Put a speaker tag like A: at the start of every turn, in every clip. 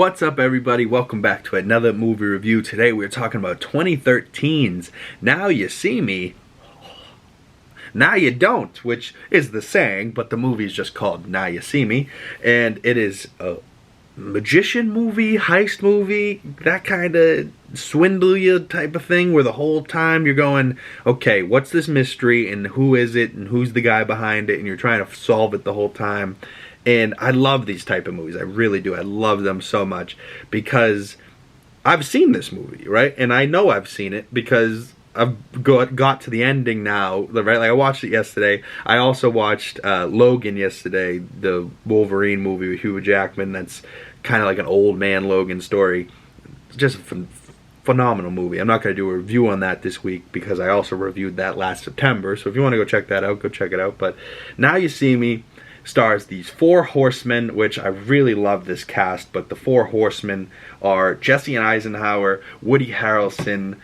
A: What's up, everybody? Welcome back to another movie review. Today we're talking about 2013's Now You See Me, Now You Don't, which is the saying, but the movie is just called Now You See Me, and it is a magician movie, heist movie, that kind of swindle you type of thing, where the whole time you're going, okay, what's this mystery, and who is it, and who's the guy behind it, and you're trying to solve it the whole time. And I love these type of movies. I really do. I love them so much because I've seen this movie, right? And I know I've seen it because I've got to the ending now, right? Like, I watched it yesterday. I also watched Logan yesterday, the Wolverine movie with Hugh Jackman. That's kind of like an old man Logan story. It's just a phenomenal movie. I'm not going to do a review on that this week because I also reviewed that last September. So if you want to go check that out, go check it out. But Now You See Me stars these four horsemen, which I really love this cast, but the four horsemen are Jesse Eisenhower, Woody Harrelson,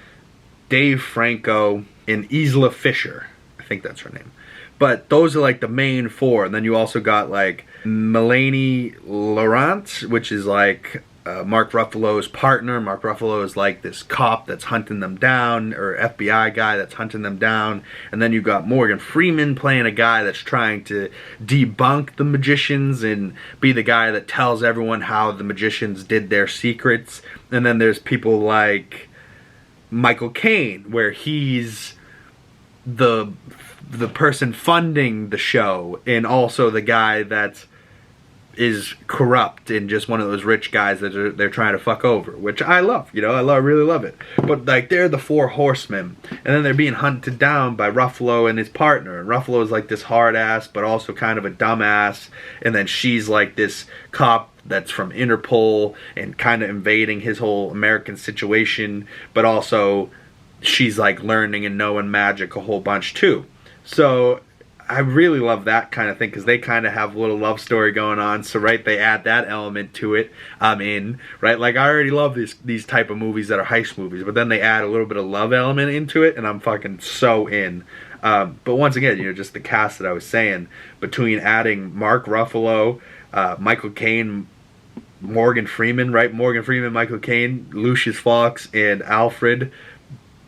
A: Dave Franco, and Isla Fisher. I think that's her name. But those are like the main four, and then you also got like Melanie Laurent, which is like Mark Ruffalo's partner. Mark Ruffalo is like this cop that's hunting them down, or FBI guy that's hunting them down. And then you got Morgan Freeman playing a guy that's trying to debunk the magicians and be the guy that tells everyone how the magicians did their secrets. And then there's people like Michael Caine, where he's the person funding the show, and also the guy that is corrupt and just one of those rich guys that they're trying to fuck over, which I love, you know, I really love it. But like, they're the four horsemen, and then they're being hunted down by Ruffalo and his partner, and Ruffalo is like this hard ass but also kind of a dumbass, and then she's like this cop that's from Interpol and kind of invading his whole American situation, but also she's like learning and knowing magic a whole bunch too. So I really love that kind of thing because they kind of have a little love story going on. So, right, they add that element to it. I'm in, right? Like, I already love these type of movies that are heist movies, but then they add a little bit of love element into it, and I'm fucking so in. But once again, you know, just the cast that I was saying, between adding Mark Ruffalo, Michael Caine, Morgan Freeman, right? Morgan Freeman, Michael Caine, Lucius Fox, and Alfred,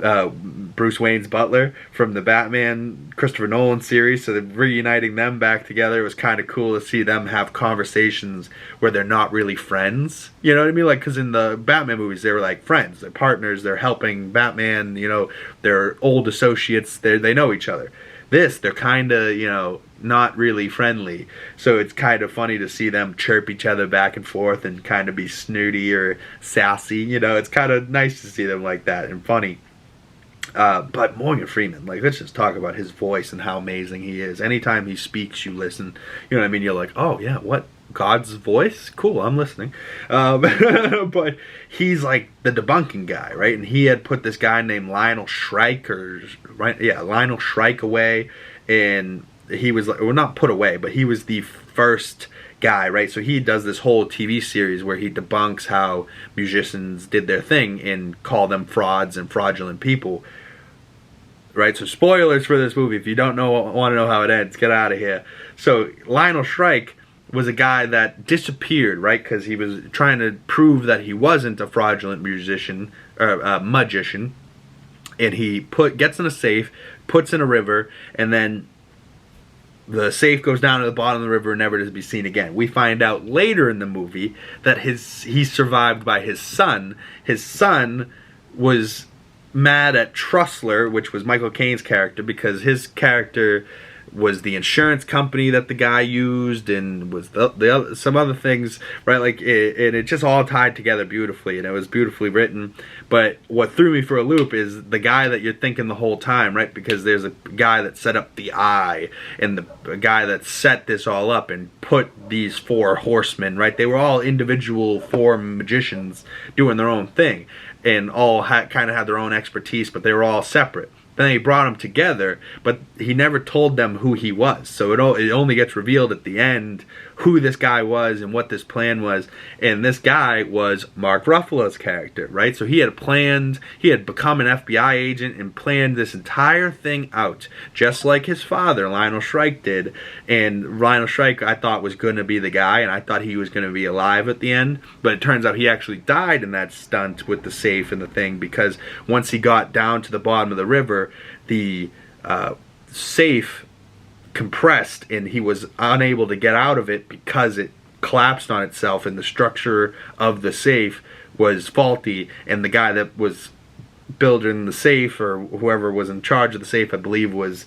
A: Bruce Wayne's butler from the Batman Christopher Nolan series. So they're reuniting them back together. It was kind of cool to see them have conversations where they're not really friends, you know what I mean? Like, because in the Batman movies they were like friends, they're partners, they're helping Batman, you know, they're old associates, they know each other. They're kind of, you know, not really friendly. So it's kind of funny to see them chirp each other back and forth and kind of be snooty or sassy, you know. It's kind of nice to see them like that and funny. But Morgan Freeman, like, let's just talk about his voice and how amazing he is. Anytime he speaks, you listen. You know what I mean? You're like, oh yeah, what? God's voice? Cool, I'm listening. But he's like the debunking guy, right? And he had put this guy named Lionel Shrike, Lionel Shrike away, and he was like, well, not put away, but he was the first guy, right? So he does this whole TV series where he debunks how musicians did their thing and call them frauds and fraudulent people, right? So spoilers for this movie. If you don't want to know how it ends, get out of here. So Lionel Shrike was a guy that disappeared, right? Because he was trying to prove that he wasn't a fraudulent musician or magician, and he gets in a safe, puts in a river, and then the safe goes down to the bottom of the river and never to be seen again. We find out later in the movie that he's survived by his son. His son was mad at Trussler, which was Michael Caine's character, because his character was the insurance company that the guy used, and was some other things, right? Like, it just all tied together beautifully, and it was beautifully written. But what threw me for a loop is the guy that you're thinking the whole time, right? Because there's a guy that set up the eye, and the guy that set this all up and put these four horsemen, right? They were all individual four magicians doing their own thing, and all kind of had their own expertise, but they were all separate. then he brought them together, but he never told them who he was. So it only gets revealed at the end who this guy was and what this plan was. And this guy was Mark Ruffalo's character, right? So he had become an FBI agent and planned this entire thing out, just like his father, Lionel Shrike, did. And Lionel Shrike, I thought, was going to be the guy, and I thought he was going to be alive at the end. But it turns out he actually died in that stunt with the safe and the thing, because once he got down to the bottom of the river, the safe compressed and he was unable to get out of it because it collapsed on itself, and the structure of the safe was faulty, and the guy that was building the safe, or whoever was in charge of the safe, I believe was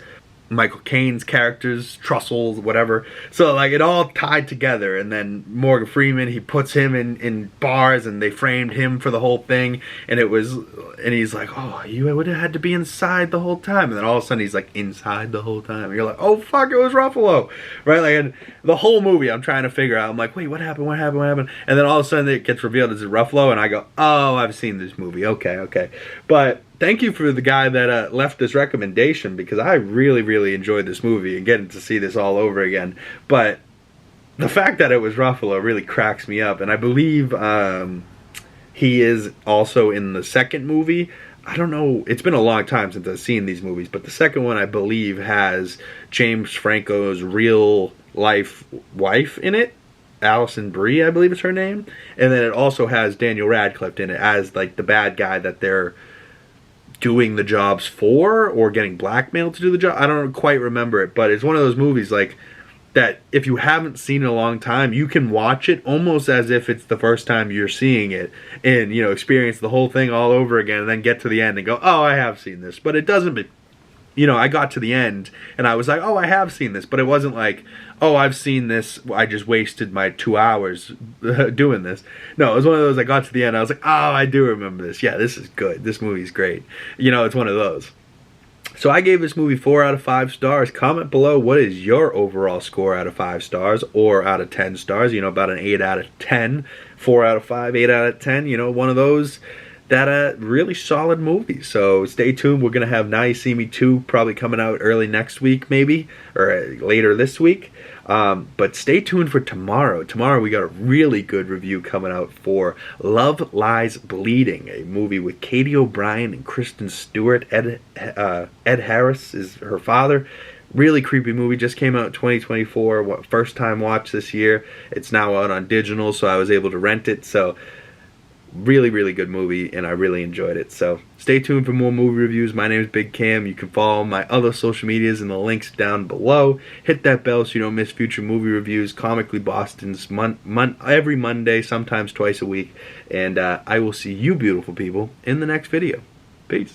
A: Michael Caine's characters, Trussell, whatever. So like it all tied together, and then Morgan Freeman, he puts him in bars, and they framed him for the whole thing, and he's like, oh, you would have had to be inside the whole time, and then all of a sudden he's like inside the whole time, and you're like, oh fuck, it was Ruffalo, right? Like, and the whole movie I'm trying to figure out, I'm like, wait, what happened, and then all of a sudden it gets revealed as Ruffalo, and I go, oh, I've seen this movie, okay. But thank you for the guy that left this recommendation, because I really enjoyed this movie and getting to see this all over again. But the fact that it was Ruffalo really cracks me up, and I believe he is also in the second movie. I don't know, it's been a long time since I've seen these movies, but the second one I believe has James Franco's real life wife in it. Alison Brie, I believe is her name. And then it also has Daniel Radcliffe in it as like the bad guy that they're doing the jobs for, or getting blackmailed to do the job. I don't quite remember it, but it's one of those movies like that if you haven't seen it in a long time, you can watch it almost as if it's the first time you're seeing it, and experience the whole thing all over again, and then get to the end and go, oh, I have seen this. But it doesn't, I got to the end and I was like, oh, I have seen this, but it wasn't like, oh, I've seen this, I just wasted my 2 hours doing this. No, it was one of those, I got to the end, I was like, oh, I do remember this. Yeah, this is good. This movie's great. It's one of those. So I gave this movie 4 out of 5 stars. Comment below, what is your overall score out of 5 stars or out of 10 stars? About an 8 out of 10, 4 out of 5, 8 out of 10, one of those that really solid movie. So stay tuned. We're going to have Now You See Me 2 probably coming out early next week, maybe, or later this week. But stay tuned for tomorrow. Tomorrow we got a really good review coming out for Love Lies Bleeding, a movie with Katie O'Brien and Kristen Stewart. Ed Harris is her father. Really creepy movie. Just came out in 2024. First time watch this year. It's now out on digital, so I was able to rent it. So really good movie, and I really enjoyed it. So stay tuned for more movie reviews. My name is Big Cam. You can follow my other social medias in the links down below. Hit that bell so you don't miss future movie reviews. Comically Boston's every Monday, sometimes twice a week. And I will see you beautiful people in the next video. Peace.